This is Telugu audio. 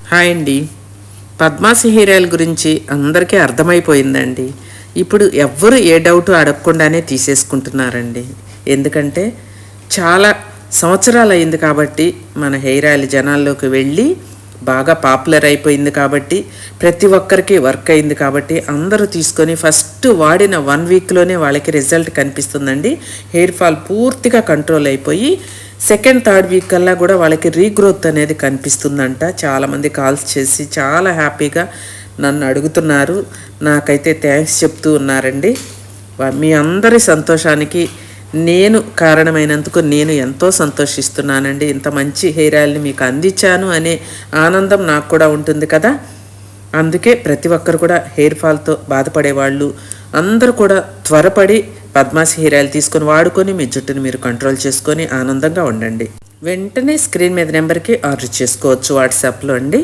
హాయ్ అండి. పద్మాసి హెయిర్ ఆయిల్ గురించి అందరికీ అర్థమైపోయిందండి. ఇప్పుడు ఎవ్వరు ఏ డౌట్ అడగకుండానే తీసేసుకుంటున్నారండి. ఎందుకంటే చాలా సంవత్సరాలు అయింది కాబట్టి మన హెయిర్ ఆయిల్ జనాల్లోకి వెళ్ళి బాగా పాపులర్ అయిపోయింది కాబట్టి ప్రతి ఒక్కరికి వర్క్ అయింది కాబట్టి అందరూ తీసుకొని ఫస్ట్ వాడిన 1 వీక్లోనే వాళ్ళకి రిజల్ట్ కనిపిస్తుందండి. హెయిర్ ఫాల్ పూర్తిగా కంట్రోల్ అయిపోయి సెకండ్ థర్డ్ వీక్ కల్లా కూడా వాళ్ళకి రీగ్రోత్ అనేది కనిపిస్తుందంట. చాలామంది కాల్స్ చేసి చాలా హ్యాపీగా నన్ను అడుగుతున్నారు. నాకైతే థ్యాంక్స్ చెప్తూ ఉన్నారండి. మీ అందరి సంతోషానికి నేను కారణమైనందుకు నేను ఎంతో సంతోషిస్తున్నానండి. ఇంత మంచి హెయిర్ ఆయిల్ని మీకు అందించాను అనే ఆనందం నాకు కూడా ఉంటుంది కదా. అందుకే ప్రతి ఒక్కరు కూడా హెయిర్ ఫాల్తో బాధపడేవాళ్ళు అందరూ కూడా త్వరపడి పద్మాసి హెయిర్ ఆయిల్ తీసుకొని వాడుకొని మీ జుట్టుని మీరు కంట్రోల్ చేసుకొని ఆనందంగా ఉండండి. వెంటనే స్క్రీన్ మీద నెంబర్కి ఆర్డర్ చేసుకోవచ్చు వాట్సాప్లో అండి.